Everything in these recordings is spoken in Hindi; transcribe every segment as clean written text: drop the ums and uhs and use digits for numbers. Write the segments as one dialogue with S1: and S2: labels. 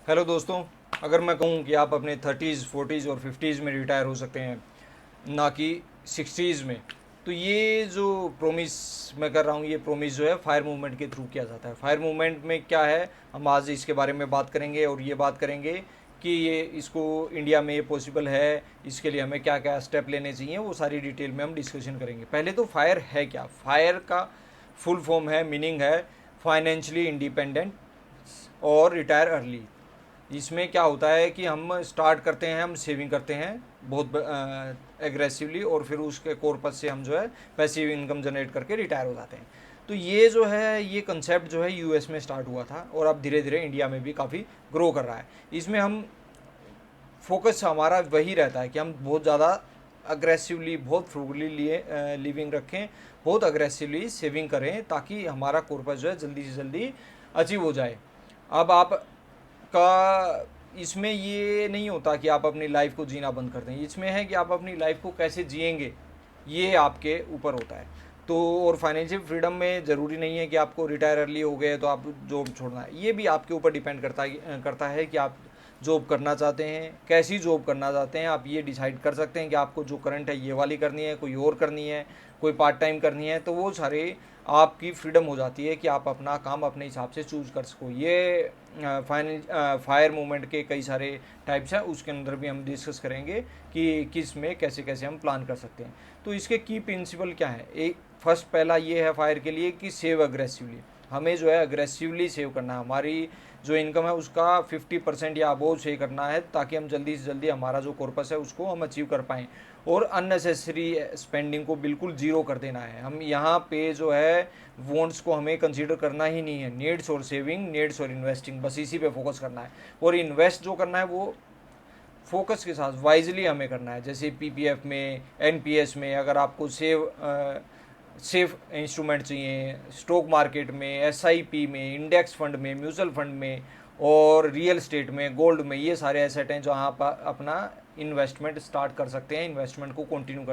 S1: हेलो दोस्तों। अगर मैं कहूँ कि आप अपने 30s 40s और 50s में रिटायर हो सकते हैं, ना कि 60s में, तो ये जो प्रोमिस मैं कर रहा हूँ, ये प्रोमिस जो है फायर मूवमेंट के थ्रू किया जाता है। फायर मूवमेंट में क्या है, हम आज इसके बारे में बात करेंगे और ये बात करेंगे कि ये इसको इंडिया में ये पॉसिबल है, इसके लिए हमें क्या क्या स्टेप लेने चाहिए, वो सारी डिटेल में हम डिस्कशन करेंगे। पहले तो फायर है क्या। फायर का फुल फॉर्म है, मीनिंग है फाइनेंशियली इंडिपेंडेंट और रिटायर अर्ली। इसमें क्या होता है कि हम स्टार्ट करते हैं, हम सेविंग करते हैं बहुत एग्रेसिवली, और फिर उसके कॉर्पस से हम जो है पैसिव इनकम जनरेट करके रिटायर हो जाते हैं। तो ये जो है, ये कंसेप्ट जो है यूएस में स्टार्ट हुआ था और अब धीरे धीरे इंडिया में भी काफ़ी ग्रो कर रहा है। इसमें हम फोकस हमारा वही रहता है कि हम बहुत ज़्यादा अग्रेसिवली, बहुत फ्रूगली लिए लिविंग रखें, बहुत अग्रेसिवली सेविंग करें, ताकि हमारा कॉर्पस जो है जल्दी से जल्दी अचीव हो जाए। अब आप का इसमें ये नहीं होता कि आप अपनी लाइफ को जीना बंद कर दें, इसमें है कि आप अपनी लाइफ को कैसे जिएंगे, ये आपके ऊपर होता है। तो और फाइनेंशियल फ्रीडम में ज़रूरी नहीं है कि आपको रिटायर अर्ली हो गए तो आप जॉब छोड़ना है, ये भी आपके ऊपर डिपेंड करता है कि आप जॉब करना चाहते हैं, कैसी जॉब करना चाहते हैं। आप ये डिसाइड कर सकते हैं कि आपको जो करंट है ये वाली करनी है, कोई और करनी है, कोई पार्ट टाइम करनी है, तो वो सारे आपकी फ्रीडम हो जाती है कि आप अपना काम अपने हिसाब से चूज़ कर सको। ये फायर मूवमेंट के कई सारे टाइप्स हैं, उसके अंदर भी हम डिस्कस करेंगे कि किस में कैसे कैसे हम प्लान कर सकते हैं। तो इसके की प्रिंसिपल क्या है। एक फर्स्ट पहला ये है फायर के लिए कि सेव अग्रेसिवली। हमें जो है अग्रेसिवली सेव करना है, हमारी जो इनकम है उसका 50% या अबोव सेव करना है, ताकि हम जल्दी से जल्दी हमारा जो कॉर्पस है उसको हम अचीव कर पाएँ। और अननेसेसरी स्पेंडिंग को बिल्कुल ज़ीरो कर देना है। हम यहाँ पे जो है वॉन्ट्स को हमें कंसीडर करना ही नहीं है। नीड्स और सेविंग, नीड्स और इन्वेस्टिंग, बस इसी पे फोकस करना है। और इन्वेस्ट जो करना है वो फोकस के साथ वाइजली हमें करना है। जैसे पीपीएफ में, एनपीएस में, अगर आपको सेफ इंस्ट्रूमेंट चाहिए, स्टॉक मार्केट में, एसआईपी में, इंडेक्स फंड में, म्यूचुअल फंड में, और रियल एस्टेट में, गोल्ड में, ये सारे एसेट हैं जहाँ आप अपना इन्वेस्टमेंट स्टार्ट कर सकते हैं, इन्वेस्टमेंट को कंटिन्यू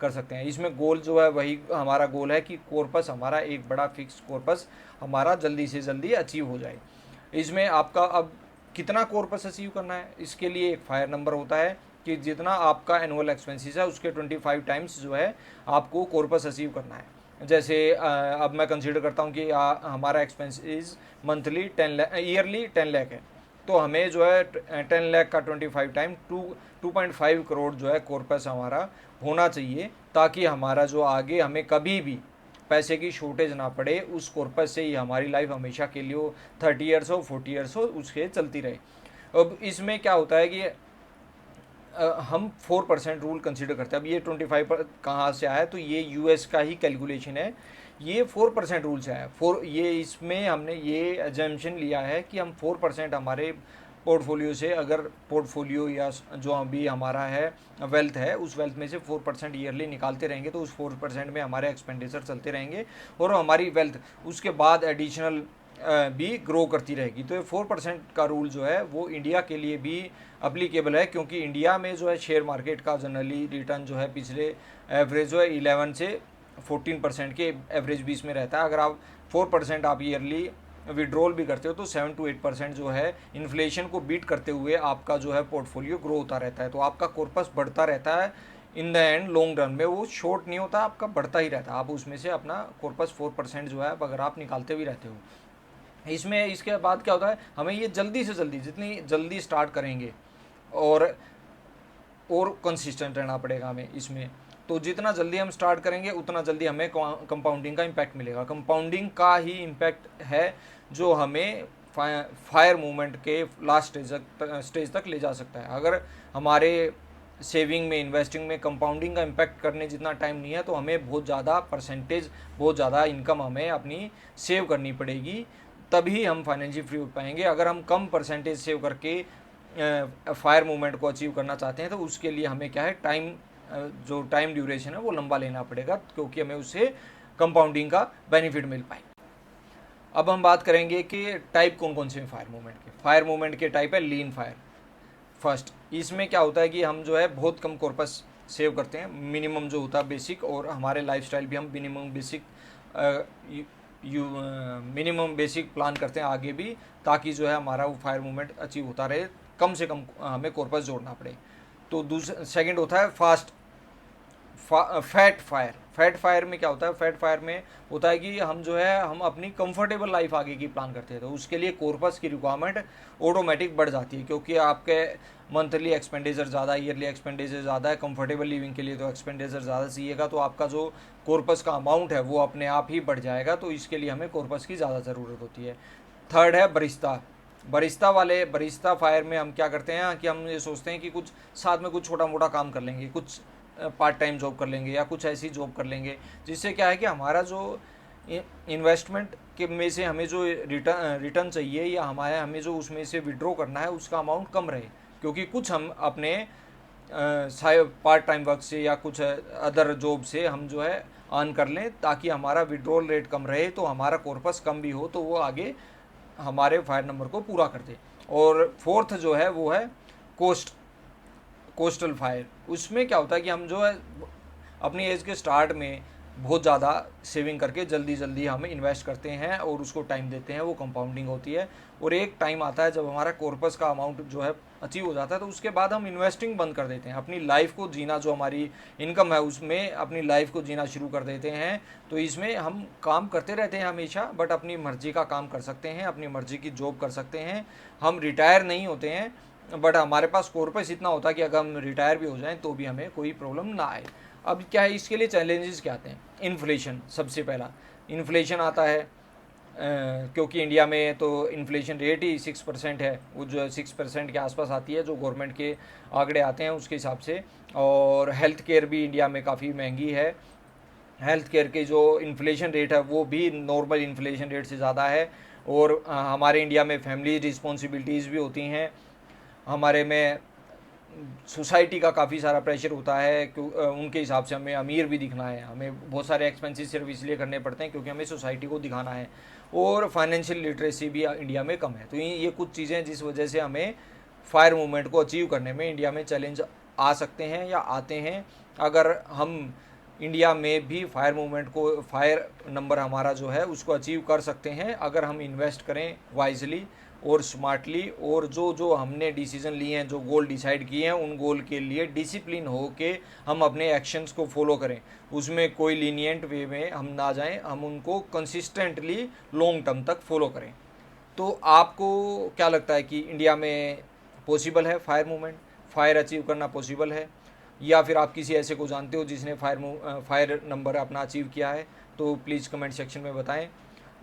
S1: कर सकते हैं। इसमें गोल जो है वही हमारा गोल है कि कॉर्पस हमारा एक बड़ा फिक्स कॉर्पस हमारा जल्दी से जल्दी अचीव हो जाए। इसमें आपका अब कितना कॉर्पस अचीव करना है, इसके लिए एक फायर नंबर होता है कि जितना आपका एनुअल एक्सपेंसेस है उसके 25 टाइम्स जो है आपको कॉर्पस अचीव करना है। जैसे अब मैं कंसीडर करता हूँ कि हमारा expenses monthly 10 lakh, yearly 10 lakh है, तो हमें जो है 10 लाख का 25 टाइम 2.5 करोड़ जो है कॉर्पस हमारा होना चाहिए, ताकि हमारा जो आगे हमें कभी भी पैसे की शॉर्टेज ना पड़े, उस कॉर्पस से ही हमारी लाइफ हमेशा के लिए हो, 30 ईयर्स हो, 40 ईयर्स हो, उसके चलती रहे। अब इसमें क्या होता है कि हम 4% रूल कंसिडर करते हैं। अब ये 25 कहाँ से आया, तो ये यूएस का ही कैलकुलेशन है। ये 4% रूल से आया। ये इसमें हमने ये एजम्पशन लिया है कि हम 4% हमारे पोर्टफोलियो से, अगर पोर्टफोलियो या जो अभी हमारा है वेल्थ है, उस वेल्थ में से 4% ईयरली निकालते रहेंगे, तो उस 4% में हमारे एक्सपेंडिचर चलते रहेंगे और हमारी वेल्थ उसके बाद एडिशनल भी ग्रो करती रहेगी। तो ये 4% का रूल जो है वो इंडिया के लिए भी अप्लीकेबल है, क्योंकि इंडिया में जो है शेयर मार्केट का जनरली रिटर्न जो है पिछले एवरेज जो है 11 से 14% के एवरेज बीच में रहता है। अगर आप 4% आप ईयरली विड्रॉल भी करते हो तो 7 to 8% जो है इन्फ्लेशन को बीट करते हुए आपका जो है पोर्टफोलियो ग्रो होता रहता है। तो आपका कॉर्पस बढ़ता रहता है। In the end long run में वो शॉर्ट नहीं होता, आपका बढ़ता ही रहता है। आप उसमें से अपना कॉर्पस 4% जो है अगर आप निकालते भी रहते हो। इसमें इसके बाद क्या होता है, हमें ये जल्दी से जल्दी, जितनी जल्दी स्टार्ट करेंगे और कंसिस्टेंट रहना पड़ेगा हमें इसमें। तो जितना जल्दी हम स्टार्ट करेंगे उतना जल्दी हमें कंपाउंडिंग का इम्पैक्ट मिलेगा। कंपाउंडिंग का ही इम्पैक्ट है जो हमें फायर मूवमेंट के लास्ट स्टेज तक ले जा सकता है। अगर हमारे सेविंग में, इन्वेस्टिंग में कंपाउंडिंग का इम्पैक्ट करने जितना टाइम नहीं है, तो हमें बहुत ज़्यादा परसेंटेज, बहुत ज़्यादा इनकम हमें अपनी सेव करनी पड़ेगी, तभी हम फाइनेंशियल फ्री हो पाएंगे। अगर हम कम परसेंटेज सेव करके फायर मूवमेंट को अचीव करना चाहते हैं, तो उसके लिए हमें क्या है, जो टाइम ड्यूरेशन है वो लंबा लेना पड़ेगा, क्योंकि हमें उससे कंपाउंडिंग का बेनिफिट मिल पाए। अब हम बात करेंगे कि टाइप कौन कौन से हैं फायर मूवमेंट के। फायर मूवमेंट के टाइप है लीन फायर। फर्स्ट, इसमें क्या होता है कि हम जो है बहुत कम कॉर्पस सेव करते हैं, मिनिमम जो होता है बेसिक, और हमारे लाइफस्टाइल भी हम minimum basic minimum basic plan करते हैं आगे भी, ताकि जो है हमारा वो फायर मूवमेंट अचीव होता रहे, कम से कम हमें कॉर्पस जोड़ना पड़े। तो दूसरा सेकंड होता है फैट फायर। फैट फायर में क्या होता है, फैट फायर में होता है कि हम जो है हम अपनी कंफर्टेबल लाइफ आगे की प्लान करते हैं, तो उसके लिए कॉर्पस की रिक्वायरमेंट ऑटोमेटिक बढ़ जाती है, क्योंकि आपके मंथली एक्सपेंडिचर ज़्यादा, ईयरली एक्सपेंडिचर ज़्यादा है, कंफर्टेबल लिविंग के लिए तो एक्सपेंडिचर ज़्यादा चाहिएगा, तो आपका जो कॉर्पस का अमाउंट है वो अपने आप ही बढ़ जाएगा, तो इसके लिए हमें कॉर्पस की ज़्यादा ज़रूरत होती है। थर्ड है बरिस्ता। बरिस्ता फायर में हम क्या करते हैं कि हम ये सोचते हैं कि कुछ साथ में कुछ छोटा मोटा काम कर लेंगे, कुछ पार्ट टाइम जॉब कर लेंगे या कुछ ऐसी जॉब कर लेंगे, जिससे क्या है कि हमारा जो इन्वेस्टमेंट के में से हमें जो रिटर्न चाहिए या हमें जो उसमें से विड्रॉ करना है उसका अमाउंट कम रहे, क्योंकि कुछ हम अपने पार्ट टाइम वर्क से या कुछ अदर जॉब से हम जो है अर्न कर लें, ताकि हमारा विड्रॉल रेट कम रहे, तो हमारा कॉर्पस कम भी हो तो वो आगे हमारे फायर नंबर को पूरा कर दे। और फोर्थ जो है वो है कोस्टल फायर। उसमें क्या होता है कि हम जो है अपनी एज के स्टार्ट में बहुत ज़्यादा सेविंग करके जल्दी जल्दी हम इन्वेस्ट करते हैं और उसको टाइम देते हैं, वो कंपाउंडिंग होती है, और एक टाइम आता है जब हमारा कॉर्पस का अमाउंट जो है अचीव हो जाता है, तो उसके बाद हम इन्वेस्टिंग बंद कर देते हैं, अपनी लाइफ को जीना, जो हमारी इनकम है उसमें अपनी लाइफ को जीना शुरू कर देते हैं। तो इसमें हम काम करते रहते हैं हमेशा, बट अपनी मर्जी का काम कर सकते हैं, अपनी मर्जी की जॉब कर सकते हैं, हम रिटायर नहीं होते हैं, बट हमारे पास कॉर्पस इतना होता है कि अगर हम रिटायर भी हो जाएं तो भी हमें कोई प्रॉब्लम ना आए। अब क्या है, इसके लिए चैलेंजेस क्या आते हैं? इन्फ्लेशन, सबसे पहला इन्फ्लेशन आता है, क्योंकि इंडिया में तो इन्फ्लेशन रेट ही 6% है, वो जो 6% के आसपास आती है, जो गवर्नमेंट के आंकड़े आते हैं उसके हिसाब से। और हेल्थ केयर भी इंडिया में काफ़ी महंगी है, हेल्थ केयर के जो इन्फ्लेशन रेट है वो भी नॉर्मल इन्फ्लेशन रेट से ज़्यादा है। और हमारे इंडिया में फैमिली रिस्पॉन्सिबिलिटीज़ भी होती हैं, हमारे में सोसाइटी का काफ़ी सारा प्रेशर होता है, उनके हिसाब से हमें अमीर भी दिखना है, हमें बहुत सारे एक्सपेंसेस सिर्फ इसलिए करने पड़ते हैं क्योंकि हमें सोसाइटी को दिखाना है। और फाइनेंशियल लिटरेसी भी इंडिया में कम है। तो ये कुछ चीज़ें जिस वजह से हमें फायर मूवमेंट को अचीव करने में इंडिया में चैलेंज आ सकते हैं या आते हैं। अगर हम इंडिया में भी फायर मूवमेंट को, फायर नंबर हमारा जो है उसको अचीव कर सकते हैं, अगर हम इन्वेस्ट करें वाइजली और स्मार्टली, और जो जो हमने डिसीजन लिए हैं, जो गोल डिसाइड किए हैं, उन गोल के लिए डिसिप्लिन हो के हम अपने एक्शंस को फॉलो करें, उसमें कोई लीनियंट वे में हम ना जाएं, हम उनको कंसिस्टेंटली लॉन्ग टर्म तक फॉलो करें। तो आपको क्या लगता है कि इंडिया में पॉसिबल है फायर मूवमेंट, फायर अचीव करना पॉसिबल है, या फिर आप किसी ऐसे को जानते हो जिसने फायर नंबर अपना अचीव किया है? तो प्लीज़ कमेंट सेक्शन में बताएं,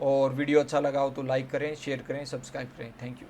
S1: और वीडियो अच्छा लगा हो तो लाइक करें, शेयर करें, सब्सक्राइब करें। Thank you.